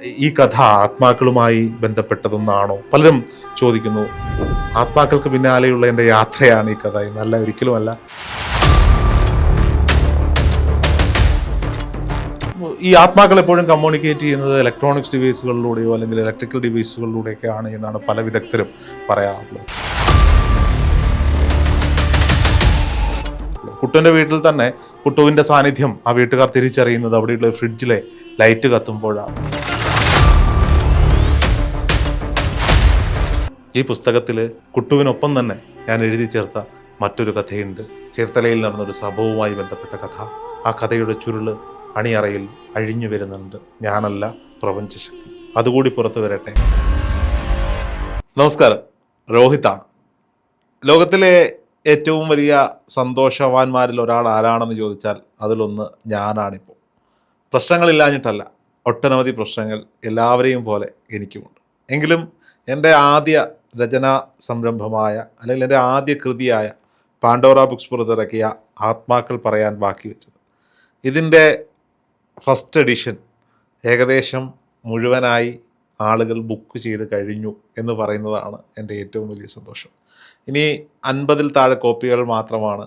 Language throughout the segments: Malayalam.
ഈ കഥ ആത്മാക്കളുമായി ബന്ധപ്പെട്ടതൊന്നാണോ? പലരും ചോദിക്കുന്നു. ആത്മാക്കൾക്ക് പിന്നാലെയുള്ള എൻ്റെ യാത്രയാണ് ഈ കഥ എന്നല്ല, ഒരിക്കലുമല്ല. ഈ ആത്മാക്കൾ എപ്പോഴും കമ്മ്യൂണിക്കേറ്റ് ചെയ്യുന്നത് ഇലക്ട്രോണിക്സ് ഡിവൈസുകളിലൂടെയോ അല്ലെങ്കിൽ ഇലക്ട്രിക്കൽ ഡിവൈസുകളിലൂടെയൊക്കെയാണ് എന്നാണ് പല വിദഗ്ധരും പറയാറുള്ളത്. കുട്ടുവിൻ്റെ വീട്ടിൽ തന്നെ കുട്ടുവിൻ്റെ സാന്നിധ്യം ആ വീട്ടുകാർ തിരിച്ചറിയുന്നത് അവിടെയുള്ള ഫ്രിഡ്ജിലെ ലൈറ്റ് കത്തുമ്പോഴാണ്. ഈ പുസ്തകത്തിൽ കുട്ടുവിനൊപ്പം തന്നെ ഞാൻ എഴുതി ചേർത്ത മറ്റൊരു കഥയുണ്ട്. ചേർത്തലയിൽ നടന്നൊരു സംഭവവുമായി ബന്ധപ്പെട്ട കഥ. ആ കഥയുടെ ചുരുള് അണിയറയിൽ അഴിഞ്ഞു വരുന്നുണ്ട്. ഞാനല്ല, പ്രപഞ്ചശക്തി. അതുകൂടി പുറത്തു വരട്ടെ. നമസ്കാരം, രോഹിത്താണ്. ലോകത്തിലെ ഏറ്റവും വലിയ സന്തോഷവാന്മാരിൽ ഒരാൾ ആരാണെന്ന് ചോദിച്ചാൽ അതിലൊന്ന് ഞാനാണിപ്പോൾ. പ്രശ്നങ്ങളില്ലാഞ്ഞിട്ടല്ല, ഒട്ടനവധി പ്രശ്നങ്ങൾ എല്ലാവരെയും പോലെ എനിക്കുമുണ്ട്. എങ്കിലും എൻ്റെ ആദ്യ രചനാ സംരംഭമായ അല്ലെങ്കിൽ എൻ്റെ ആദ്യ കൃതിയായ പാണ്ഡോറ ബുക്സ് പുറത്തിറക്കിയ ആത്മാക്കൾ പറയാൻ ബാക്കി വെച്ചത്, ഇതിൻ്റെ ഫസ്റ്റ് എഡിഷൻ ഏകദേശം മുഴുവനായി ആളുകൾ ബുക്ക് ചെയ്ത് കഴിഞ്ഞു എന്ന് പറയുന്നതാണ് എൻ്റെ ഏറ്റവും വലിയ സന്തോഷം. ഇനി 50-ൽ താഴെ കോപ്പികൾ മാത്രമാണ്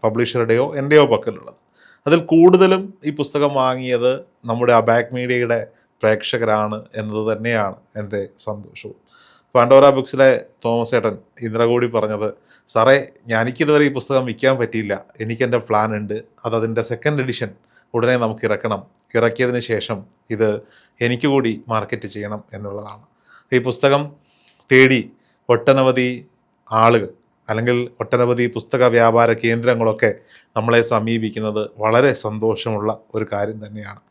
പബ്ലിഷറുടെയോ എൻ്റെയോ പക്കലുള്ളത്. അതിൽ കൂടുതലും ഈ പുസ്തകം വാങ്ങിയത് നമ്മുടെ അബാക് മീഡിയയുടെ പ്രേക്ഷകരാണ് എന്നത് തന്നെയാണ് എൻ്റെ സന്തോഷവും. പാണ്ഡോറ ബുക്സിലെ തോമസ് ഏട്ടൻ ഇന്നലെ കൂടി പറഞ്ഞത്, സാറേ എനിക്കിതുവരെ ഈ പുസ്തകം വിൽക്കാൻ പറ്റിയില്ല, എനിക്കെൻ്റെ പ്ലാൻ ഉണ്ട്, അതതിൻ്റെ സെക്കൻഡ് എഡിഷൻ ഉടനെ നമുക്ക് ഇറക്കണം, ഇറക്കിയതിന് ശേഷം ഇത് എനിക്ക് കൂടി മാർക്കറ്റ് ചെയ്യണം എന്നുള്ളതാണ്. ഈ പുസ്തകം തേടി ഒട്ടനവധി ആളുകൾ അല്ലെങ്കിൽ ഒട്ടനവധി പുസ്തക വ്യാപാര കേന്ദ്രങ്ങളൊക്കെ നമ്മളെ സമീപിക്കുന്നത് വളരെ സന്തോഷമുള്ള ഒരു കാര്യം തന്നെയാണ്.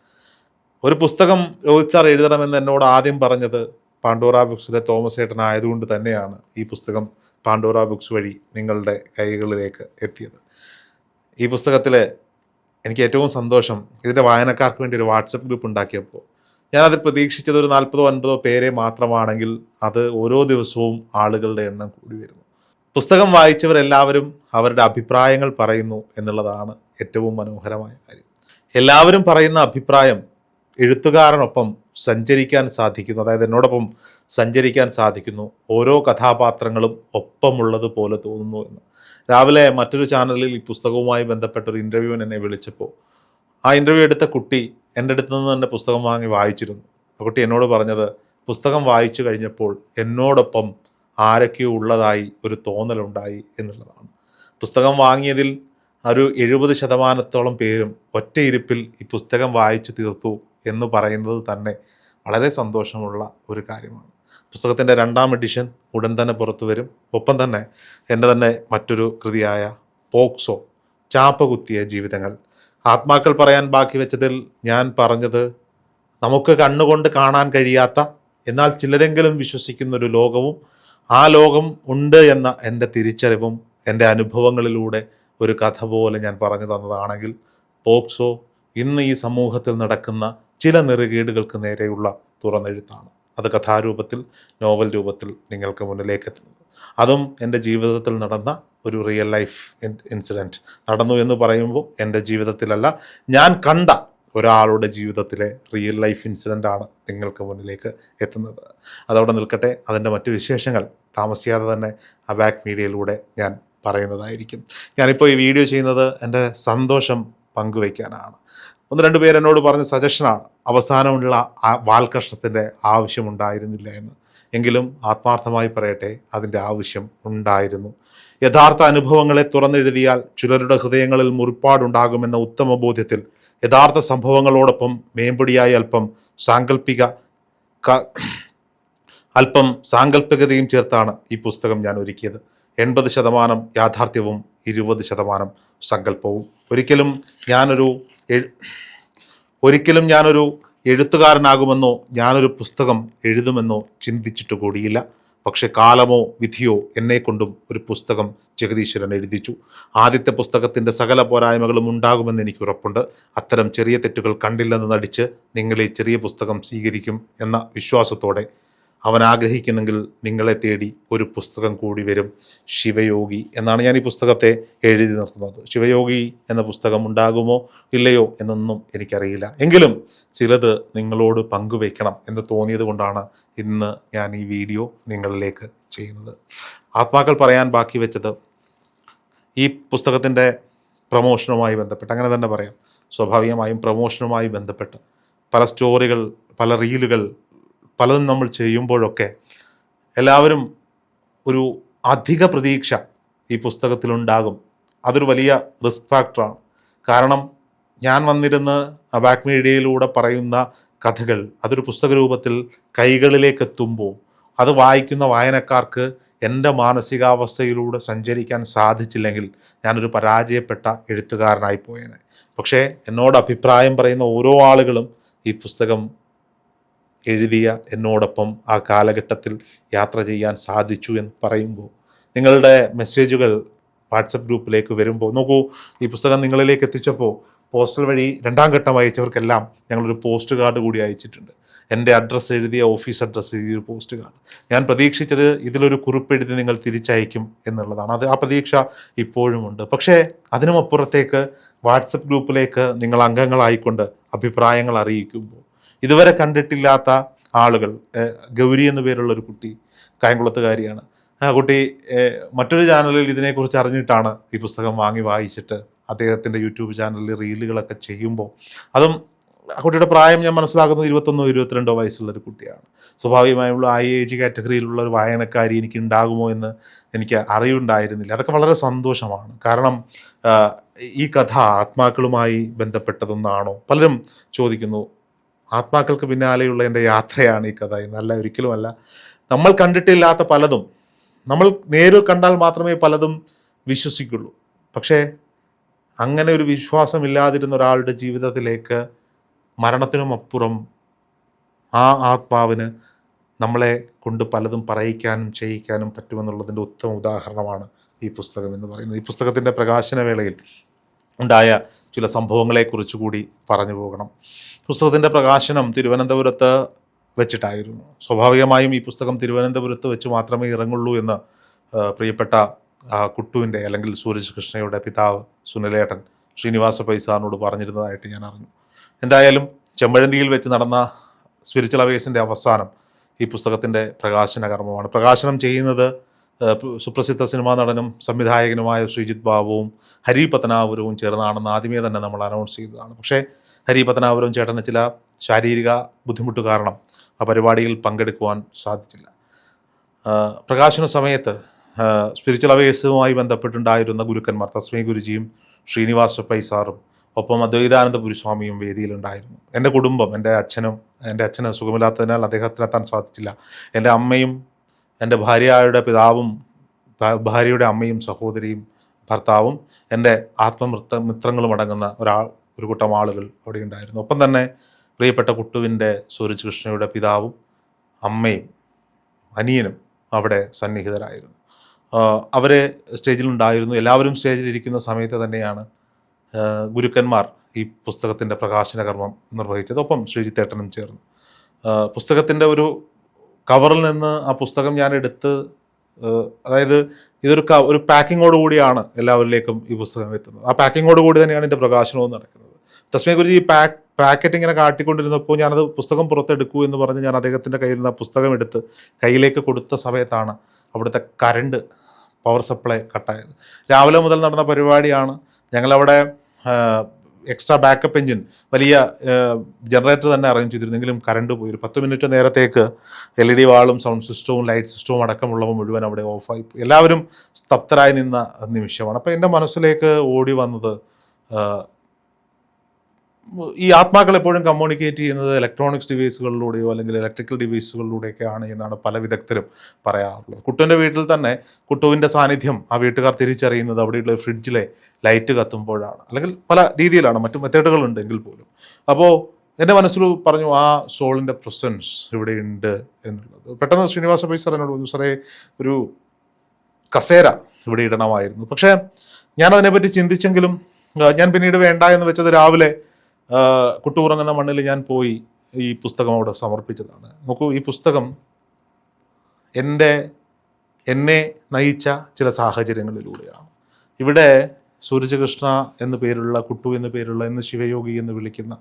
ഒരു പുസ്തകം രോഹിത് സാർ എഴുതണമെന്ന് എന്നോട് ആദ്യം പറഞ്ഞത് പാണ്ഡോറ ബുക്സിലെ തോമസ് ഏട്ടനായതുകൊണ്ട് തന്നെയാണ് ഈ പുസ്തകം പാണ്ഡോറ ബുക്സ് വഴി നിങ്ങളുടെ കൈകളിലേക്ക് എത്തിയത്. ഈ പുസ്തകത്തിൽ എനിക്ക് ഏറ്റവും സന്തോഷം, ഇതിൻ്റെ വായനക്കാർക്ക് വേണ്ടി ഒരു വാട്സപ്പ് ഗ്രൂപ്പ് ഉണ്ടാക്കിയപ്പോൾ ഞാനതിൽ പ്രതീക്ഷിച്ചത് ഒരു 40-50 പേരെ മാത്രമാണെങ്കിൽ അത് ഓരോ ദിവസവും ആളുകളുടെ എണ്ണം കൂടി വരുന്നു. പുസ്തകം വായിച്ചവരെല്ലാവരും അവരുടെ അഭിപ്രായങ്ങൾ പറയുന്നു എന്നുള്ളതാണ് ഏറ്റവും മനോഹരമായ കാര്യം. എല്ലാവരും പറയുന്ന അഭിപ്രായം എഴുത്തുകാരനൊപ്പം സഞ്ചരിക്കാൻ സാധിക്കുന്നു, അതായത് എന്നോടൊപ്പം സഞ്ചരിക്കാൻ സാധിക്കുന്നു, ഓരോ കഥാപാത്രങ്ങളും ഒപ്പമുള്ളത് പോലെ തോന്നുന്നു എന്ന്. രാവിലെ മറ്റൊരു ചാനലിൽ ഈ പുസ്തകവുമായി ബന്ധപ്പെട്ടൊരു ഇൻ്റർവ്യൂവിന് എന്നെ വിളിച്ചപ്പോൾ ആ ഇൻ്റർവ്യൂ എടുത്ത കുട്ടി എൻ്റെ അടുത്ത് നിന്ന് തന്നെ പുസ്തകം വാങ്ങി വായിച്ചിരുന്നു. ആ കുട്ടി എന്നോട് പറഞ്ഞത്, പുസ്തകം വായിച്ചു കഴിഞ്ഞപ്പോൾ എന്നോടൊപ്പം ആരൊക്കെയോ ഉള്ളതായി ഒരു തോന്നലുണ്ടായി എന്നുള്ളതാണ്. പുസ്തകം വാങ്ങിയതിൽ ഒരു 70% പേരും ഒറ്റയിരുപ്പിൽ ഈ പുസ്തകം വായിച്ചു തീർത്തു എന്ന് പറയുന്നത് തന്നെ വളരെ സന്തോഷമുള്ള ഒരു കാര്യമാണ്. പുസ്തകത്തിൻ്റെ 2ാം എഡിഷൻ ഉടൻ തന്നെ പുറത്തു വരും. ഒപ്പം തന്നെ എൻ്റെ തന്നെ മറ്റൊരു കൃതിയായ പോക്സോ, ചാപ്പകുത്തിയ ജീവിതങ്ങൾ. ആത്മാക്കൾ പറയാൻ ബാക്കി വെച്ചതിൽ ഞാൻ പറഞ്ഞത്, നമുക്ക് കണ്ണുകൊണ്ട് കാണാൻ കഴിയാത്ത എന്നാൽ ചിലരെങ്കിലും വിശ്വസിക്കുന്നൊരു ലോകവും ആ ലോകം ഉണ്ട് എന്ന എൻ്റെ തിരിച്ചറിവും എൻ്റെ അനുഭവങ്ങളിലൂടെ ഒരു കഥ പോലെ ഞാൻ പറഞ്ഞു തന്നതാണെങ്കിൽ, പോക്സോ ഇന്ന് ഈ സമൂഹത്തിൽ നടക്കുന്ന ചില നെറുകേടുകൾക്ക് നേരെയുള്ള തുറന്നെഴുത്താണ്. അത് കഥാരൂപത്തിൽ, നോവൽ രൂപത്തിൽ നിങ്ങൾക്ക് മുന്നിലേക്ക് എത്തുന്നത്. അതും എൻ്റെ ജീവിതത്തിൽ നടന്ന ഒരു റിയൽ ലൈഫ് ഇൻസിഡൻറ്റ്. നടന്നു എന്ന് പറയുമ്പോൾ എൻ്റെ ജീവിതത്തിലല്ല, ഞാൻ കണ്ട ഒരാളുടെ ജീവിതത്തിലെ റിയൽ ലൈഫ് ഇൻസിഡൻ്റാണ് നിങ്ങൾക്ക് മുന്നിലേക്ക് എത്തുന്നത്. അതവിടെ നിൽക്കട്ടെ. അതിൻ്റെ മറ്റു വിശേഷങ്ങൾ താമസിയാതെ തന്നെ അബാക് മീഡിയയിലൂടെ ഞാൻ പറയുന്നതായിരിക്കും. ഞാനിപ്പോൾ ഈ വീഡിയോ ചെയ്യുന്നത് എൻ്റെ സന്തോഷം പങ്കുവയ്ക്കാനാണ്. 1-2 പേര് എന്നോട് പറഞ്ഞ സജഷനാണ്, അവസാനമുള്ള വാൽകഷ്ണത്തിൻ്റെ ആവശ്യമുണ്ടായിരുന്നില്ല എന്ന്. എങ്കിലും ആത്മാർത്ഥമായി പറയട്ടെ, അതിൻ്റെ ആവശ്യം ഉണ്ടായിരുന്നു. യഥാർത്ഥ അനുഭവങ്ങളെ തുറന്നെഴുതിയാൽ ചിലരുടെ ഹൃദയങ്ങളിൽ മുറിപ്പാടുണ്ടാകുമെന്ന ഉത്തമ ബോധ്യത്തിൽ യഥാർത്ഥ സംഭവങ്ങളോടൊപ്പം മേമ്പൊടിയായി അല്പം സാങ്കല്പികതയും ചേർത്താണ് ഈ പുസ്തകം ഞാൻ ഒരുക്കിയത്. 80% യാഥാർത്ഥ്യവും 20% സങ്കല്പവും. ഒരിക്കലും ഞാനൊരു എഴുത്തുകാരനാകുമെന്നോ ഞാനൊരു പുസ്തകം എഴുതുമെന്നോ ചിന്തിച്ചിട്ട് കൂടിയില്ല. പക്ഷെ കാലമോ വിധിയോ എന്നെക്കൊണ്ടും ഒരു പുസ്തകം ജഗദീശ്വരൻ എഴുതിച്ചു. ആദ്യത്തെ പുസ്തകത്തിൻ്റെ സകല പോരായ്മകളും ഉണ്ടാകുമെന്ന് എനിക്ക് ഉറപ്പുണ്ട്. അത്തരം ചെറിയ തെറ്റുകൾ കണ്ടില്ലെന്ന് നടിച്ച് നിങ്ങൾ ഈ ചെറിയ പുസ്തകം സ്വീകരിക്കും എന്ന വിശ്വാസത്തോടെ അവൻ ആഗ്രഹിക്കുന്നെങ്കിൽ നിങ്ങളെ തേടി ഒരു പുസ്തകം കൂടി വരും, ശിവയോഗി എന്നാണ് ഞാൻ ഈ പുസ്തകത്തെ എഴുതി നിർത്തുന്നത്. ശിവയോഗി എന്ന പുസ്തകം ഉണ്ടാകുമോ ഇല്ലയോ എന്നൊന്നും എനിക്കറിയില്ല. എങ്കിലും ചിലത് നിങ്ങളോട് പങ്കുവയ്ക്കണം എന്ന് തോന്നിയത് കൊണ്ടാണ് ഇന്ന് ഞാൻ ഈ വീഡിയോ നിങ്ങളിലേക്ക് ചെയ്യുന്നത്. ആത്മാക്കൾ പറയാൻ ബാക്കി വെച്ചത് ഈ പുസ്തകത്തിൻ്റെ പ്രമോഷനുമായി ബന്ധപ്പെട്ട്, അങ്ങനെ തന്നെ പറയാം, സ്വാഭാവികമായും പ്രമോഷനുമായി ബന്ധപ്പെട്ട് പല സ്റ്റോറികൾ, പല റീലുകൾ പലതും നമ്മൾ ചെയ്യുമ്പോഴൊക്കെ എല്ലാവരും ഒരു അധിക പ്രതീക്ഷ ഈ പുസ്തകത്തിലുണ്ടാകും. അതൊരു വലിയ റിസ്ക് ഫാക്ടറാണ്. കാരണം ഞാൻ വന്നിരുന്ന് ബാക്ക് മീഡിയയിലൂടെ പറയുന്ന കഥകൾ അതൊരു പുസ്തക രൂപത്തിൽ കൈകളിലേക്ക് എത്തുമ്പോൾ അത് വായിക്കുന്ന വായനക്കാർക്ക് എൻ്റെ മാനസികാവസ്ഥയിലൂടെ സഞ്ചരിക്കാൻ സാധിച്ചില്ലെങ്കിൽ ഞാനൊരു പരാജയപ്പെട്ട എഴുത്തുകാരനായി പോയേനെ. പക്ഷേ എന്നോട് അഭിപ്രായം പറയുന്ന ഓരോ ആളുകളും ഈ പുസ്തകം എഴുതിയ എന്നോടൊപ്പം ആ കാലഘട്ടത്തിൽ യാത്ര ചെയ്യാൻ സാധിച്ചു എന്ന് പറയുമ്പോൾ, നിങ്ങളുടെ മെസ്സേജുകൾ വാട്സപ്പ് ഗ്രൂപ്പിലേക്ക് വരുമ്പോൾ, നോക്കൂ, ഈ പുസ്തകം നിങ്ങളിലേക്ക് എത്തിച്ചപ്പോൾ പോസ്റ്റൽ വഴി 2ാം ഘട്ടം അയച്ചവർക്കെല്ലാം ഞങ്ങളൊരു പോസ്റ്റ് കാർഡ് കൂടി അയച്ചിട്ടുണ്ട്. എൻ്റെ അഡ്രസ്സ് എഴുതിയ, ഓഫീസ് അഡ്രസ്സ് എഴുതിയ ഒരു പോസ്റ്റ് കാർഡ്. ഞാൻ പ്രതീക്ഷിച്ചത് ഇതിലൊരു കുറിപ്പെഴുതി നിങ്ങൾ തിരിച്ചയക്കും എന്നുള്ളതാണ്. ആ പ്രതീക്ഷ ഇപ്പോഴുമുണ്ട്. പക്ഷേ അതിനുമപ്പുറത്തേക്ക് വാട്സപ്പ് ഗ്രൂപ്പിലേക്ക് നിങ്ങൾ അംഗങ്ങളായിക്കൊണ്ട് അഭിപ്രായങ്ങൾ അറിയിക്കുമ്പോൾ ഇതുവരെ കണ്ടിട്ടില്ലാത്ത ആളുകൾ, ഗൗരി എന്നു പേരുള്ള ഒരു കുട്ടി, കായംകുളത്തുകാരിയാണ്. ആ കുട്ടി മറ്റൊരു ചാനലിൽ ഇതിനെക്കുറിച്ച് അറിഞ്ഞിട്ടാണ് ഈ പുസ്തകം വാങ്ങി വായിച്ചിട്ട് അദ്ദേഹത്തിൻ്റെ യൂട്യൂബ് ചാനലിൽ റീലുകളൊക്കെ ചെയ്യുമ്പോൾ, അതും ആ കുട്ടിയുടെ പ്രായം ഞാൻ മനസ്സിലാക്കുന്നത് 21-22 വയസ്സുള്ളൊരു കുട്ടിയാണ്. സ്വാഭാവികമായുള്ള ആ ഏജ് കാറ്റഗറിയിലുള്ള ഒരു വായനക്കാരി എനിക്ക് ഉണ്ടാകുമോ എന്ന് എനിക്ക് അറിവുണ്ടായിരുന്നില്ല. അതൊക്കെ വളരെ സന്തോഷമാണ്. കാരണം ഈ കഥ ആത്മാക്കളുമായി ബന്ധപ്പെട്ടതൊന്നാണോ? പലരും ചോദിക്കുന്നു, ആത്മാക്കൾക്ക് പിന്നാലെയുള്ള എൻ്റെ യാത്രയാണ് ഈ കഥ എന്നല്ല, ഒരിക്കലുമല്ല. നമ്മൾ കണ്ടിട്ടില്ലാത്ത പലതും, നമ്മൾ നേരിൽ കണ്ടാൽ മാത്രമേ പലതും വിശ്വസിക്കുള്ളൂ. പക്ഷേ അങ്ങനെ ഒരു വിശ്വാസമില്ലാതിരുന്ന ഒരാളുടെ ജീവിതത്തിലേക്ക് മരണത്തിനും അപ്പുറം ആ ആത്മാവിന് നമ്മളെ കൊണ്ട് പലതും പറയിക്കാനും ചെയ്യിക്കാനും പറ്റുമെന്നുള്ളതിൻ്റെ ഉത്തമ ഉദാഹരണമാണ് ഈ പുസ്തകം എന്ന് പറയുന്നത്. ഈ പുസ്തകത്തിൻ്റെ പ്രകാശന വേളയിൽ ഉണ്ടായ ചില സംഭവങ്ങളെക്കുറിച്ച് കൂടി പറഞ്ഞു പോകണം. പുസ്തകത്തിൻ്റെ പ്രകാശനം തിരുവനന്തപുരത്ത് വെച്ചിട്ടായിരുന്നു. സ്വാഭാവികമായും ഈ പുസ്തകം തിരുവനന്തപുരത്ത് വെച്ച് മാത്രമേ ഇറങ്ങുള്ളൂ എന്ന് പ്രിയപ്പെട്ട കുട്ടുവിൻ്റെ, അല്ലെങ്കിൽ സൂരജ് കൃഷ്ണയുടെ പിതാവ് സുനിലേട്ടൻ ശ്രീനിവാസ പൈസാറിനോട് പറഞ്ഞിരുന്നതായിട്ട് ഞാൻ അറിഞ്ഞു. എന്തായാലും ചെമ്പഴന്തിയിൽ വെച്ച് നടന്ന സ്പിരിച്വൽ അവേഴ്സിൻ്റെ അവസാനം ഈ പുസ്തകത്തിൻ്റെ പ്രകാശന കർമ്മമാണ്. പ്രകാശനം ചെയ്യുന്നത് സുപ്രസിദ്ധ സിനിമാ നടനും സംവിധായകനുമായ ശ്രീജിത്ത് ബാബുവും ഹരി പത്തനാപുരവും ചേർന്നാണെന്ന് ആദ്യമേ തന്നെ നമ്മൾ അനൗൺസ് ചെയ്തതാണ്. പക്ഷേ ഹരി പത്തനാപുരം ചേട്ടന് ചില ശാരീരിക ബുദ്ധിമുട്ട് കാരണം ആ പരിപാടിയിൽ പങ്കെടുക്കുവാൻ സാധിച്ചില്ല. പ്രകാശന സമയത്ത് സ്പിരിച്വൽ അവേഴ്സുമായി ബന്ധപ്പെട്ടുണ്ടായിരുന്ന ഗുരുക്കന്മാർ തസ്മൈ ഗുരുജിയും ശ്രീനിവാസ പൈസാറും ഒപ്പം അദ്വൈതാനന്ദ പുരിസ്വാമിയും വേദിയിലുണ്ടായിരുന്നു. എൻ്റെ കുടുംബം, എൻ്റെ അച്ഛന് സുഖമില്ലാത്തതിനാൽ അദ്ദേഹത്തിനെത്താൻ സാധിച്ചില്ല. എൻ്റെ അമ്മയും എൻ്റെ ഭാര്യയുടെ പിതാവും ഭാര്യയുടെ അമ്മയും സഹോദരിയും ഭർത്താവും എൻ്റെ മിത്രങ്ങളും അടങ്ങുന്ന ഒരു കൂട്ടം ആളുകൾ അവിടെ ഉണ്ടായിരുന്നു. ഒപ്പം തന്നെ പ്രിയപ്പെട്ട കുട്ടുവിൻ്റെ സൂരജ് കൃഷ്ണയുടെ പിതാവും അമ്മയും അനിയനും അവിടെ സന്നിഹിതരായിരുന്നു. അവരെ സ്റ്റേജിലുണ്ടായിരുന്നു. എല്ലാവരും സ്റ്റേജിലിരിക്കുന്ന സമയത്ത് തന്നെയാണ് ഗുരുക്കന്മാർ ഈ പുസ്തകത്തിൻ്റെ പ്രകാശന കർമ്മം നിർവഹിച്ചത്. ഒപ്പം ശ്രീജിത്തേട്ടനും ചേർന്നു. പുസ്തകത്തിൻ്റെ ഒരു കവറിൽ നിന്ന് ആ പുസ്തകം ഞാൻ എടുത്ത്, അതായത് ഒരു പാക്കിങ്ങോട് കൂടിയാണ് എല്ലാവരിലേക്കും ഈ പുസ്തകം എത്തുന്നത്. ആ പാക്കിങ്ങോട് കൂടി തന്നെയാണ് എൻ്റെ പ്രകാശനവും നടക്കുന്നത്. തസ്മൈ ഗുരുജി ഈ പാക്കറ്റ് ഇങ്ങനെ കാട്ടിക്കൊണ്ടിരുന്നപ്പോൾ ഞാനത് പുസ്തകം പുറത്തെടുക്കൂ എന്ന് പറഞ്ഞ് ഞാൻ അദ്ദേഹത്തിൻ്റെ കയ്യിൽ നിന്ന് ആ പുസ്തകം എടുത്ത് കയ്യിലേക്ക് കൊടുത്ത സമയത്താണ് അവിടുത്തെ കറണ്ട്, പവർ സപ്ലൈ കട്ടായത്. രാവിലെ മുതൽ നടന്ന പരിപാടിയാണ്. ഞങ്ങളവിടെ എക്സ്ട്രാ ബാക്കപ്പ് എഞ്ചിൻ, വലിയ ജനറേറ്റർ തന്നെ അറേഞ്ച് ചെയ്തിരുന്നെങ്കിലും കറണ്ട് പോയി. ഒരു 10 മിനിറ്റ് നേരത്തേക്ക് LED വാളും സൗണ്ട് സിസ്റ്റവും ലൈറ്റ് സിസ്റ്റവും അടക്കമുള്ളവ മുഴുവൻ അവിടെ ഓഫായി പോയി. എല്ലാവരും സ്തബ്ധരായി നിന്ന നിമിഷമാണ്. അപ്പോൾ എൻ്റെ മനസ്സിലേക്ക് ഓടി വന്നത്, ഈ ആത്മാക്കൾ എപ്പോഴും കമ്മ്യൂണിക്കേറ്റ് ചെയ്യുന്നത് ഇലക്ട്രോണിക്സ് ഡിവൈസുകളിലൂടെയോ അല്ലെങ്കിൽ ഇലക്ട്രിക്കൽ ഡിവൈസുകളിലൂടെയൊക്കെയാണ് എന്നാണ് പല വിദഗ്ധരും പറയാറുള്ളത്. കുട്ടുവിൻ്റെ വീട്ടിൽ തന്നെ കുട്ടുവിൻ്റെ സാന്നിധ്യം ആ വീട്ടുകാർ തിരിച്ചറിയുന്നത് അവിടെയുള്ള ഫ്രിഡ്ജിലെ ലൈറ്റ് കത്തുമ്പോഴാണ്. അല്ലെങ്കിൽ പല രീതിയിലാണ്, മറ്റു മെത്തേഡുകളുണ്ട് എങ്കിൽ പോലും. അപ്പോൾ എൻ്റെ മനസ്സിൽ പറഞ്ഞു, ആ സോളിൻ്റെ പ്രസൻസ് ഇവിടെ ഉണ്ട് എന്നുള്ളത്. പെട്ടെന്ന് ശ്രീനിവാസ പൈസർ എന്നോട് പറഞ്ഞു, സാറേ ഒരു കസേര ഇവിടെ ഇടണമായിരുന്നു. പക്ഷേ ഞാനതിനെപ്പറ്റി ചിന്തിച്ചെങ്കിലും ഞാൻ പിന്നീട് വേണ്ട എന്ന് വെച്ചത് രാവിലെ കുട്ടുപുറങ്ങുന്ന മണ്ണിൽ ഞാൻ പോയി ഈ പുസ്തകം അവിടെ സമർപ്പിച്ചതാണ്. നോക്കൂ, ഈ പുസ്തകം എന്നെ നയിച്ച ചില സാഹചര്യങ്ങളിലൂടെയാണ്. ഇവിടെ സൂരജ് കൃഷ്ണ എന്ന് പേരുള്ള, കുട്ടു എന്ന് പേരുള്ള, ഇന്ന് ശിവയോഗി എന്ന് വിളിക്കുന്ന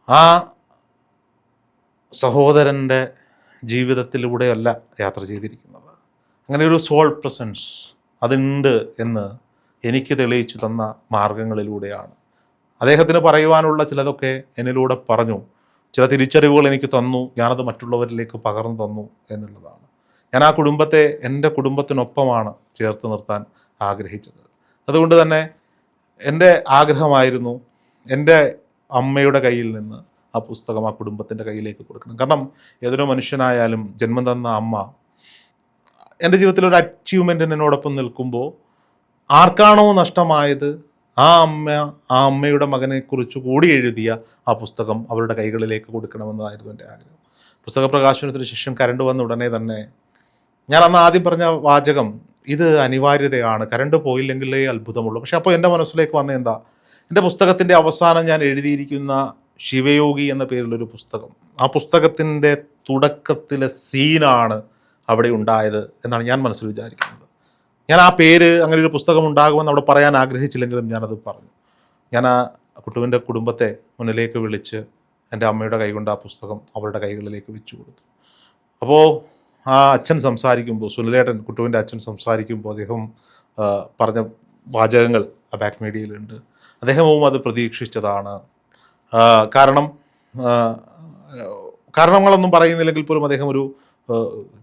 ആ സഹോദരൻ്റെ ജീവിതത്തിലൂടെയല്ല യാത്ര ചെയ്തിരിക്കുന്നത്. അങ്ങനെ ഒരു സോൾ പ്രസൻസ് അതുണ്ട് എന്ന് എനിക്ക് തെളിയിച്ചു തന്ന മാർഗങ്ങളിലൂടെയാണ്. അദ്ദേഹത്തിന് പറയുവാനുള്ള ചിലതൊക്കെ എന്നിലൂടെ പറഞ്ഞു, ചില തിരിച്ചറിവുകൾ എനിക്ക് തന്നു, ഞാനത് മറ്റുള്ളവരിലേക്ക് പകർന്നു തന്നു എന്നുള്ളതാണ്. ഞാൻ ആ കുടുംബത്തെ എൻ്റെ കുടുംബത്തിനൊപ്പമാണ് ചേർത്ത് നിർത്താൻ ആഗ്രഹിച്ചത്. അതുകൊണ്ട് തന്നെ എൻ്റെ ആഗ്രഹമായിരുന്നു എൻ്റെ അമ്മയുടെ കയ്യിൽ നിന്ന് ആ പുസ്തകം ആ കുടുംബത്തിൻ്റെ കയ്യിലേക്ക് കൊടുക്കണം. കാരണം ഏതൊരു മനുഷ്യനായാലും ജന്മം തന്ന അമ്മ എൻ്റെ ജീവിതത്തിൽ ഒരു അച്ചീവ്മെൻറ്റിന് എന്നോടൊപ്പം നിൽക്കുമ്പോൾ ആർക്കാണോ നഷ്ടമായത് ആ അമ്മയുടെ മകനെക്കുറിച്ച് കൂടി എഴുതിയ ആ പുസ്തകം അവരുടെ കൈകളിലേക്ക് കൊടുക്കണമെന്നതായിരുന്നു എൻ്റെ ആഗ്രഹം. പുസ്തക പ്രകാശനത്തിന് ശേഷം കരണ്ട് വന്ന ഉടനെ തന്നെ ഞാൻ അന്ന് ആദ്യം പറഞ്ഞ വാചകം, ഇത് അനിവാര്യതയാണ്, കരണ്ട് പോയില്ലെങ്കിലേ അത്ഭുതമുള്ളൂ. പക്ഷെ അപ്പോൾ എൻ്റെ മനസ്സിലേക്ക് വന്ന എന്താ, എൻ്റെ പുസ്തകത്തിൻ്റെ അവസാനം ഞാൻ എഴുതിയിരിക്കുന്ന ശിവയോഗി എന്ന പേരിലൊരു പുസ്തകം, ആ പുസ്തകത്തിൻ്റെ തുടക്കത്തിലെ സീനാണ് അവിടെ ഉണ്ടായത് എന്നാണ് ഞാൻ മനസ്സിൽ വിചാരിക്കുന്നത്. ഞാൻ ആ പേര്, അങ്ങനെ ഒരു പുസ്തകം ഉണ്ടാകുമെന്ന് അവിടെ പറയാൻ ആഗ്രഹിച്ചില്ലെങ്കിലും ഞാനത് പറഞ്ഞു. ഞാൻ ആ കുട്ടുവിൻ്റെ കുടുംബത്തെ മുന്നിലേക്ക് വിളിച്ച് എൻ്റെ അമ്മയുടെ കൈകൊണ്ട് ആ പുസ്തകം അവരുടെ കൈകളിലേക്ക് വെച്ചു കൊടുത്തു. അപ്പോൾ ആ അച്ഛൻ സംസാരിക്കുമ്പോൾ, സുനിലേട്ടൻ കുട്ടുവിൻ്റെ അച്ഛൻ സംസാരിക്കുമ്പോൾ അദ്ദേഹം പറഞ്ഞ വാചകങ്ങൾ ആ ബാക്ക് മീഡിയയിലുണ്ട്. അദ്ദേഹവും അത് പ്രതീക്ഷിച്ചതാണ്. കാരണങ്ങളൊന്നും പറയുന്നില്ലെങ്കിൽ പോലും അദ്ദേഹം ഒരു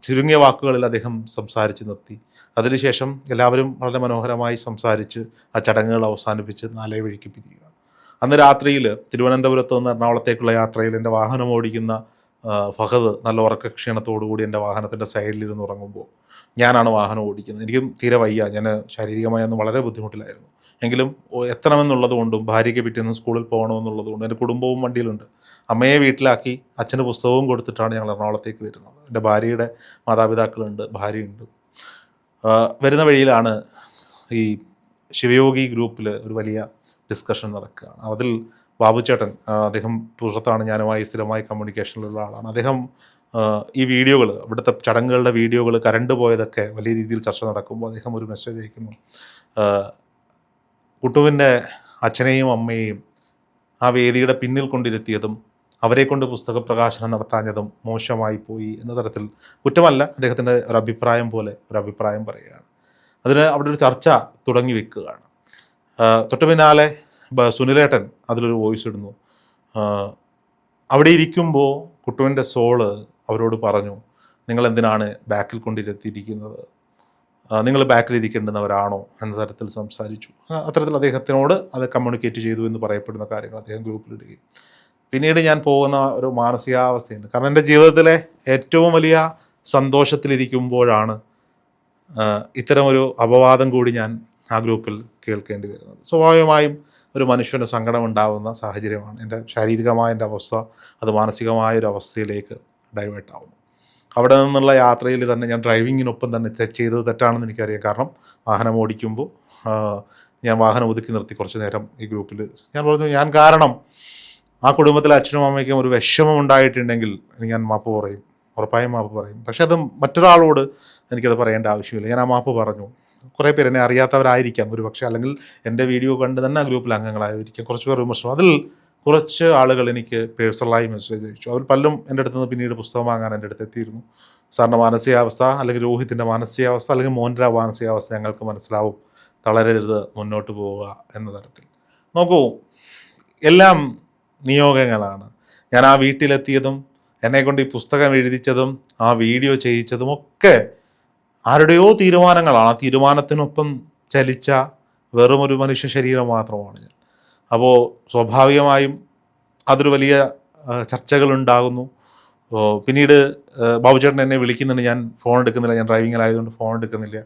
ചുരുങ്ങിയ വാക്കുകളിൽ അദ്ദേഹം സംസാരിച്ച് നിർത്തി. അതിനുശേഷം എല്ലാവരും വളരെ മനോഹരമായി സംസാരിച്ച് ആ ചടങ്ങുകൾ അവസാനിപ്പിച്ച് നാലേ വഴിക്ക് പിരിയുകയാണ്. അന്ന് രാത്രിയിൽ തിരുവനന്തപുരത്ത് നിന്ന് എറണാകുളത്തേക്കുള്ള യാത്രയിൽ എൻ്റെ വാഹനം ഓടിക്കുന്ന ഫഹദ് നല്ല ഉറക്കക്ഷീണത്തോടുകൂടി എൻ്റെ വാഹനത്തിൻ്റെ സൈഡിലിരുന്ന് ഉറങ്ങുമ്പോൾ ഞാനാണ് വാഹനം ഓടിക്കുന്നത്. എനിക്കും തീരെ വയ്യ, ഞാൻ ശാരീരികമായി അന്ന് വളരെ ബുദ്ധിമുട്ടിലായിരുന്നു. എങ്കിലും എത്തണമെന്നുള്ളത് കൊണ്ടും ഭാര്യയ്ക്ക് പിറ്റേന്ന് സ്കൂളിൽ പോകണമെന്നുള്ളത് കൊണ്ടും എൻ്റെ കുടുംബവും വണ്ടിയിലുണ്ട്. അമ്മയെ വീട്ടിലാക്കി അച്ഛന് പുസ്തകവും കൊടുത്തിട്ടാണ് ഞങ്ങൾ എറണാകുളത്തേക്ക് വരുന്നത്. എൻ്റെ ഭാര്യയുടെ മാതാപിതാക്കളുണ്ട്, ഭാര്യയുണ്ട്. വരുന്ന വഴിയിലാണ് ഈ ശിവയോഗി ഗ്രൂപ്പിൽ ഒരു വലിയ ഡിസ്കഷൻ നടക്കുകയാണ്. അതിൽ ബാബുചേട്ടൻ, അദ്ദേഹം പുറത്താണ്, ഞാനുമായി സ്ഥിരമായി കമ്മ്യൂണിക്കേഷനിലുള്ള ആളാണ്. അദ്ദേഹം ഈ വീഡിയോകൾ, ഇവിടുത്തെ ചടങ്ങുകളുടെ വീഡിയോകൾ കരണ്ട് പോയതൊക്കെ വലിയ രീതിയിൽ ചർച്ച നടക്കുമ്പോൾ അദ്ദേഹം ഒരു മെസ്സേജ് അയക്കുന്നു. കുട്ടുവിൻ്റെ അച്ഛനെയും അമ്മയെയും ആ വേദിയുടെ പിന്നിൽ കൊണ്ടിരുത്തിയതും അവരെ കൊണ്ട് പുസ്തക പ്രകാശനം നടത്താഞ്ഞതും മോശമായി പോയി എന്ന തരത്തിൽ, കുറ്റമല്ല, അദ്ദേഹത്തിൻ്റെ ഒരു അഭിപ്രായം പോലെ ഒരു അഭിപ്രായം പറയുകയാണ്. അതിന് അവിടെ ഒരു ചർച്ച തുടങ്ങി വെക്കുകയാണ്. തൊട്ട് പിന്നാലെ സുനിലേട്ടൻ അതിലൊരു വോയിസ് ഇടുന്നു. അവിടെ ഇരിക്കുമ്പോൾ കുട്ടുവിൻ്റെ സോള് അവരോട് പറഞ്ഞു, നിങ്ങൾ എന്തിനാണ് ബാക്കിൽ കൊണ്ടിരുത്തിയിരിക്കുന്നത്, നിങ്ങൾ ബാക്കിലിരിക്കേണ്ടുന്നവരാണോ എന്ന തരത്തിൽ സംസാരിച്ചു. അത്തരത്തിൽ അദ്ദേഹത്തിനോട് അത് കമ്മ്യൂണിക്കേറ്റ് ചെയ്തു എന്ന് പറയപ്പെടുന്ന കാര്യങ്ങൾ അദ്ദേഹം ഗ്രൂപ്പിലിടുകയും, പിന്നീട് ഞാൻ പോകുന്ന ഒരു മാനസികാവസ്ഥയുണ്ട്. കാരണം എൻ്റെ ജീവിതത്തിലെ ഏറ്റവും വലിയ സന്തോഷത്തിലിരിക്കുമ്പോഴാണ് ഇത്തരമൊരു അപവാദം കൂടി ഞാൻ ആ ഗ്രൂപ്പിൽ കേൾക്കേണ്ടി വരുന്നത്. സ്വാഭാവികമായും ഒരു മനുഷ്യന് സങ്കടം ഉണ്ടാകുന്ന സാഹചര്യമാണ്. എൻ്റെ ശാരീരികമായ എൻ്റെ അവസ്ഥ അത് മാനസികമായ ഒരു അവസ്ഥയിലേക്ക് ഡൈവേർട്ട് ആവുന്നു. അവിടെ നിന്നുള്ള യാത്രയിൽ തന്നെ ഞാൻ ഡ്രൈവിങ്ങിനൊപ്പം തന്നെ ചെയ്തത് തെറ്റാണെന്ന് എനിക്കറിയാം. കാരണം വാഹനം ഓടിക്കുമ്പോൾ ഞാൻ വാഹനം ഒതുക്കി നിർത്തി കുറച്ച് നേരം ഈ ഗ്രൂപ്പിൽ ഞാൻ പറഞ്ഞു, ഞാൻ കാരണം ആ കുടുംബത്തിലെ അച്ഛനും അമ്മയ്ക്കും ഒരു വിഷമം ഉണ്ടായിട്ടുണ്ടെങ്കിൽ ഞാൻ മാപ്പ് പറയും, ഉറപ്പായും മാപ്പ് പറയും. പക്ഷെ അത് മറ്റൊരാളോട് എനിക്കത് പറയേണ്ട ആവശ്യമില്ല. ഞാൻ ആ മാപ്പ് പറഞ്ഞു. കുറേ പേര് എന്നെ അറിയാത്തവരായിരിക്കാം ഒരു പക്ഷേ, അല്ലെങ്കിൽ എൻ്റെ വീഡിയോ കണ്ട് തന്നെ ആ ഗ്രൂപ്പിൽ അംഗങ്ങളായിരിക്കാം. കുറച്ച് പേർ വിമർശനം, അതിൽ കുറച്ച് ആളുകൾ എനിക്ക് പേഴ്സണലായി മെസ്സേജ് അയച്ചു. അവർ പലരും എൻ്റെ അടുത്ത് നിന്ന് പിന്നീട് പുസ്തകം വാങ്ങാൻ എൻ്റെ അടുത്ത് എത്തിയിരുന്നു. സാറിൻ്റെ മാനസികാവസ്ഥ, അല്ലെങ്കിൽ രോഹിത്തിൻ്റെ മാനസികാവസ്ഥ, അല്ലെങ്കിൽ മോൻ്റെ മാനസികാവസ്ഥ ഞങ്ങൾക്ക് മനസ്സിലാവും, തളരരുത്, മുന്നോട്ട് പോവുക എന്ന തരത്തിൽ. നോക്കൂ, എല്ലാം നിയോഗങ്ങളാണ്. ഞാൻ ആ വീട്ടിലെത്തിയതും എന്നെക്കൊണ്ട് ഈ പുസ്തകം എഴുതിച്ചതും ആ വീഡിയോ ചെയ്യിച്ചതും ഒക്കെ ആരുടെയോ തീരുമാനങ്ങളാണ്. ആ തീരുമാനത്തിനൊപ്പം ചലിച്ച വെറുമൊരു മനുഷ്യ ശരീരം മാത്രമാണ് ഞാൻ. അപ്പോൾ സ്വാഭാവികമായും അതൊരു വലിയ ചർച്ചകളുണ്ടാകുന്നു. പിന്നീട് ബാബുചേട്ടൻ എന്നെ വിളിക്കുന്നുണ്ട്, ഞാൻ ഫോൺ എടുക്കുന്നില്ല, ഞാൻ ഡ്രൈവിങ്ങിലായതുകൊണ്ട് ഫോൺ എടുക്കുന്നില്ല.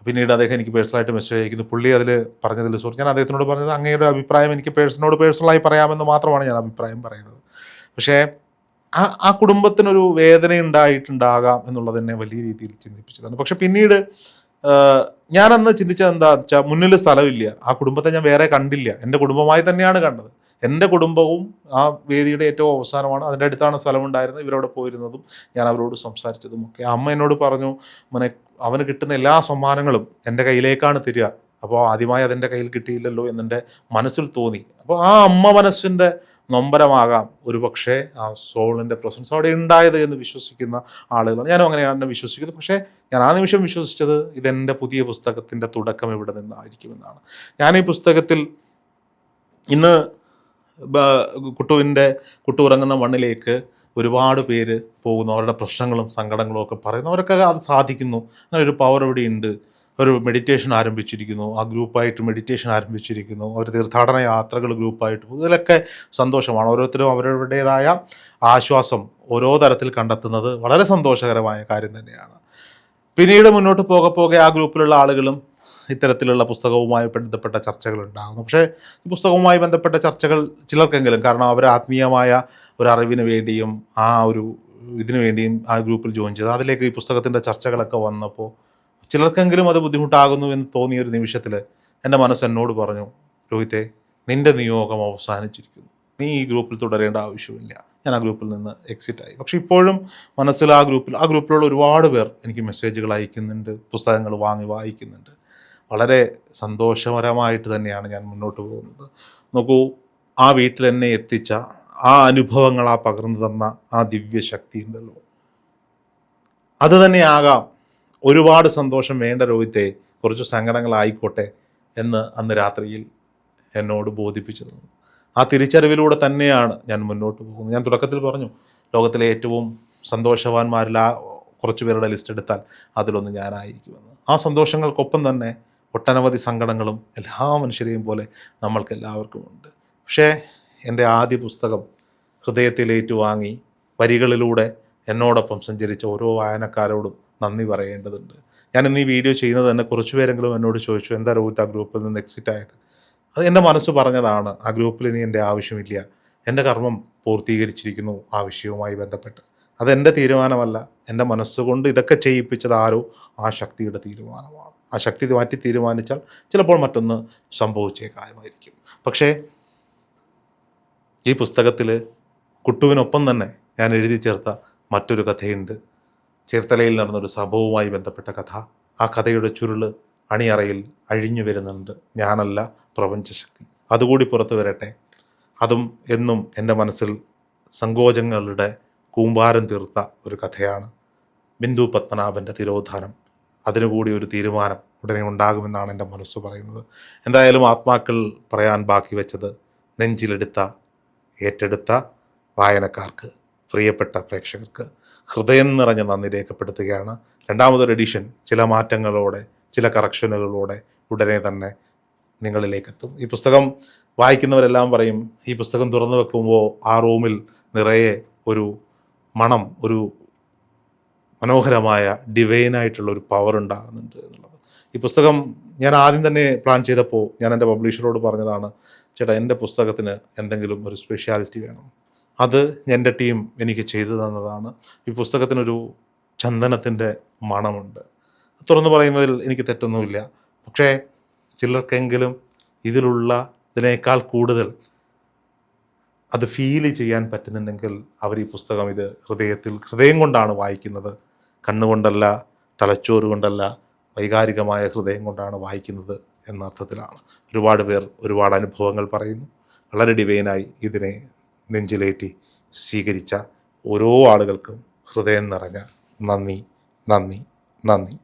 പിന്നീട് അദ്ദേഹം എനിക്ക് പേഴ്സണലായിട്ട് മെസ്സേജ് അയക്കുന്നു. പുള്ളി അതിൽ പറഞ്ഞതിൽ സോറി, ഞാൻ അദ്ദേഹത്തിനോട് പറഞ്ഞത് അങ്ങയുടെ അഭിപ്രായം എനിക്ക് പേഴ്സണലായി പറയാമെന്ന് മാത്രമാണ് ഞാൻ അഭിപ്രായം പറയുന്നത്. പക്ഷേ ആ കുടുംബത്തിനൊരു വേദന ഉണ്ടായിട്ടുണ്ടാകാം എന്നുള്ളത് എന്നെ വലിയ രീതിയിൽ ചിന്തിപ്പിച്ചതാണ്. പക്ഷെ പിന്നീട് ഞാനന്ന് ചിന്തിച്ചത് എന്താ വെച്ചാൽ, മുന്നിൽ സ്ഥലമില്ല, ആ കുടുംബത്തെ ഞാൻ വേറെ കണ്ടില്ല, എൻ്റെ കുടുംബമായി തന്നെയാണ് കണ്ടത്. എൻ്റെ കുടുംബവും ആ വേദിയുടെ ഏറ്റവും അവസാനമാണ്. അതിൻ്റെ അടുത്താണ് സ്ഥലമുണ്ടായിരുന്നത്. ഇവരവിടെ പോയിരുന്നതും ഞാൻ അവരോട് സംസാരിച്ചതും ഒക്കെ. അമ്മ എന്നോട് പറഞ്ഞു, മോനെ അവന് കിട്ടുന്ന എല്ലാ സമ്മാനങ്ങളും എൻ്റെ കയ്യിലേക്കാണ് തരിക. അപ്പോൾ ആദ്യമായി അതെൻ്റെ കയ്യിൽ കിട്ടിയില്ലല്ലോ എന്നെൻ്റെ മനസ്സിൽ തോന്നി. അപ്പോൾ ആ അമ്മ മനസ്സിൻ്റെ നൊമ്പരമാകാം ഒരു പക്ഷേ ആ സോളിൻ്റെ പ്രസൻസ് അവിടെ ഉണ്ടായത് എന്ന് വിശ്വസിക്കുന്ന ആളുകളാണ്. ഞാനും അങ്ങനെയാണ് വിശ്വസിക്കുന്നത്. പക്ഷേ ഞാൻ ആ നിമിഷം വിശ്വസിച്ചത് ഇതെൻ്റെ പുതിയ പുസ്തകത്തിൻ്റെ തുടക്കം ഇവിടെ നിന്നായിരിക്കുമെന്നാണ്. ഞാൻ ഈ പുസ്തകത്തിൽ ഇന്ന് കുട്ടു ഉറങ്ങുന്ന മണ്ണിലേക്ക് ഒരുപാട് പേര് പോകുന്നു. അവരുടെ പ്രശ്നങ്ങളും സങ്കടങ്ങളും ഒക്കെ പറയുന്നു. അവരൊക്കെ അത് സാധിക്കുന്നു. അങ്ങനെ ഒരു പവർ ഇവിടെ ഉണ്ട്. ഒരു മെഡിറ്റേഷൻ ആരംഭിച്ചിരിക്കുന്നു. ആ ഗ്രൂപ്പായിട്ട് മെഡിറ്റേഷൻ ആരംഭിച്ചിരിക്കുന്നു. അവർ തീർത്ഥാടന യാത്രകൾ ഗ്രൂപ്പായിട്ട് പോകും. ഇതിലൊക്കെ സന്തോഷമാണ്. ഓരോരുത്തരും അവരവരുടേതായ ആശ്വാസം ഓരോ തരത്തിൽ കണ്ടെത്തുന്നത് വളരെ സന്തോഷകരമായ കാര്യം തന്നെയാണ്. പിന്നീട് മുന്നോട്ട് പോകെ ആ ഗ്രൂപ്പിലുള്ള ആളുകളും ഇത്തരത്തിലുള്ള പുസ്തകവുമായി ബന്ധപ്പെട്ട ചർച്ചകൾ ഉണ്ടാകുന്നു. പക്ഷേ ഈ പുസ്തകവുമായി ബന്ധപ്പെട്ട ചർച്ചകൾ ചിലർക്കെങ്കിലും, കാരണം അവർ ആത്മീയമായ ഒരു അറിവിന് വേണ്ടിയും ആ ഒരു ഇതിനു വേണ്ടിയും ആ ഗ്രൂപ്പിൽ ജോയിൻ ചെയ്ത് അതിലേക്ക് ഈ പുസ്തകത്തിൻ്റെ ചർച്ചകളൊക്കെ വന്നപ്പോൾ ചിലർക്കെങ്കിലും അത് ബുദ്ധിമുട്ടാകുന്നു എന്ന് തോന്നിയ ഒരു നിമിഷത്തിൽ എൻ്റെ മനസ്സ് എന്നോട് പറഞ്ഞു, രോഹിത്തെ, നിൻ്റെ നിയോഗം അവസാനിച്ചിരിക്കുന്നു. നീ ഈ ഗ്രൂപ്പിൽ തുടരേണ്ട ആവശ്യമില്ല. ഞാൻ ആ ഗ്രൂപ്പിൽ നിന്ന് എക്സിറ്റായി. പക്ഷെ ഇപ്പോഴും മനസ്സിൽ ആ ഗ്രൂപ്പിലുള്ള ഒരുപാട് പേർ എനിക്ക് മെസ്സേജുകൾ അയക്കുന്നുണ്ട്, പുസ്തകങ്ങൾ വാങ്ങി വായിക്കുന്നുണ്ട്. വളരെ സന്തോഷകരമായിട്ട് തന്നെയാണ് ഞാൻ മുന്നോട്ട് പോകുന്നത്. നോക്കൂ, ആ വീട്ടിൽ എന്നെ എത്തിച്ച ആ അനുഭവങ്ങൾ, ആ പകർന്നു തന്ന ആ ദിവ്യശക്തി ഉണ്ടല്ലോ, അത് തന്നെയാകാം ഒരുപാട് സന്തോഷം വേണ്ട രോഹിത്തെ, കുറച്ച് സങ്കടങ്ങളായിക്കോട്ടെ എന്ന് അന്ന് രാത്രിയിൽ എന്നോട് ബോധിപ്പിച്ചത്. ആ തിരിച്ചറിവിലൂടെ തന്നെയാണ് ഞാൻ മുന്നോട്ട് പോകുന്നത്. ഞാൻ തുടക്കത്തിൽ പറഞ്ഞു, ലോകത്തിലെ ഏറ്റവും സന്തോഷവാന്മാരിൽ ആ കുറച്ച് പേരുടെ ലിസ്റ്റ് എടുത്താൽ അതിലൊന്ന് ഞാനായിരിക്കുമെന്ന്. ആ സന്തോഷങ്ങൾക്കൊപ്പം തന്നെ ഒട്ടനവധി സങ്കടങ്ങളും എല്ലാ മനുഷ്യരെയും പോലെ നമ്മൾക്ക് എല്ലാവർക്കും ഉണ്ട്. പക്ഷേ എൻ്റെ ആദ്യ പുസ്തകം ഹൃദയത്തിലേറ്റുവാങ്ങി വരികളിലൂടെ എന്നോടൊപ്പം സഞ്ചരിച്ച ഓരോ വായനക്കാരോടും നന്ദി പറയേണ്ടതുണ്ട്. ഞാൻ ഇന്ന് ഈ വീഡിയോ ചെയ്യുന്നത് തന്നെ കുറച്ച് പേരെങ്കിലും എന്നോട് ചോദിച്ചു, എന്താ രോഹിത് ആ ഗ്രൂപ്പിൽ നിന്ന് എക്സിറ്റ് ആയത്? അത് എൻ്റെ മനസ്സ് പറഞ്ഞതാണ്. ആ ഗ്രൂപ്പിൽ ഇനി എൻ്റെ ആവശ്യമില്ല. എൻ്റെ കർമ്മം പൂർത്തീകരിച്ചിരിക്കുന്നു ആ വിഷയവുമായി ബന്ധപ്പെട്ട്. അതെൻ്റെ തീരുമാനമല്ല. എൻ്റെ മനസ്സുകൊണ്ട് ഇതൊക്കെ ചെയ്യിപ്പിച്ചത് ആരോ ആ ശക്തിയുടെ തീരുമാനമാണ്. ആ ശക്തി മാറ്റി തീരുമാനിച്ചാൽ ചിലപ്പോൾ മറ്റൊന്ന് സംഭവിച്ചേക്കാമായിരിക്കും. പക്ഷേ ഈ പുസ്തകത്തിൽ കുട്ടുവിനൊപ്പം തന്നെ ഞാൻ എഴുതി ചേർത്ത മറ്റൊരു കഥയുണ്ട്. ചേർത്തലയിൽ നടന്നൊരു സംഭവവുമായി ബന്ധപ്പെട്ട കഥ. ആ കഥയുടെ ചുരുള് അണിയറയിൽ അഴിഞ്ഞു വരുന്നുണ്ട്. ഞാനല്ല, പ്രപഞ്ചശക്തി. അതുകൂടി പുറത്തു വരട്ടെ. അതും എന്നും എൻ്റെ മനസ്സിൽ സങ്കോചങ്ങളുടെ കൂമ്പാരം തീർത്ത ഒരു കഥയാണ്. ബിന്ദു പത്മനാഭൻ്റെ തിരോധാനം. അതിനുകൂടി ഒരു തീരുമാനം ഉടനെ ഉണ്ടാകുമെന്നാണ് എൻ്റെ മനസ്സ് പറയുന്നത്. എന്തായാലും ആത്മാക്കൾ പറയാൻ ബാക്കി വെച്ചത് നെഞ്ചിലെടുത്ത ഏറ്റെടുത്ത വായനക്കാർക്ക്, പ്രിയപ്പെട്ട പ്രേക്ഷകർക്ക് ഹൃദയം നിറഞ്ഞ നന്ദി രേഖപ്പെടുത്തുകയാണ്. രണ്ടാമതൊരു എഡിഷൻ ചില മാറ്റങ്ങളോടെ, ചില കറക്ഷനുകളോടെ ഉടനെ തന്നെ നിങ്ങളിലേക്കെത്തും. ഈ പുസ്തകം വായിക്കുന്നവരെല്ലാം പറയും, ഈ പുസ്തകം തുറന്നു വെക്കുമ്പോൾ ആ റൂമിൽ നിറയെ ഒരു മണം, ഒരു മനോഹരമായ ഡിവൈനായിട്ടുള്ള ഒരു പവർ ഉണ്ടാകുന്നുണ്ട് എന്നുള്ളത്. ഈ പുസ്തകം ഞാൻ ആദ്യം തന്നെ പ്ലാൻ ചെയ്തപ്പോൾ ഞാൻ എൻ്റെ പബ്ലിഷറോട് പറഞ്ഞതാണ്, ചേട്ടാ എൻ്റെ പുസ്തകത്തിന് എന്തെങ്കിലും ഒരു സ്പെഷ്യാലിറ്റി വേണം. അത് എൻ്റെ ടീം എനിക്ക് ചെയ്തു തന്നതാണ്. ഈ പുസ്തകത്തിനൊരു ചന്ദനത്തിൻ്റെ മണമുണ്ട്. തുറന്നു പറയുന്നതിൽ എനിക്ക് തെറ്റൊന്നുമില്ല. പക്ഷേ ചിലർക്കെങ്കിലും ഇതിനേക്കാൾ കൂടുതൽ അത് ഫീൽ ചെയ്യാൻ പറ്റുന്നുണ്ടെങ്കിൽ അവർ ഈ പുസ്തകം ഇത് ഹൃദയം കൊണ്ടാണ് വായിക്കുന്നത്. കണ്ണുകൊണ്ടല്ല, തലച്ചോറ് കൊണ്ടല്ല, വൈകാരികമായ ഹൃദയം കൊണ്ടാണ് വായിക്കുന്നത് എന്ന അർത്ഥത്തിലാണ്. ഒരുപാട് പേർ ഒരുപാട് അനുഭവങ്ങൾ പറയുന്നു. വളരെ ഡിവൈനായി ഇതിനെ നെഞ്ചിലേറ്റി സ്വീകരിച്ച ഓരോ ആളുകൾക്കും ഹൃദയം നിറഞ്ഞ നന്ദി, നന്ദി, നന്ദി.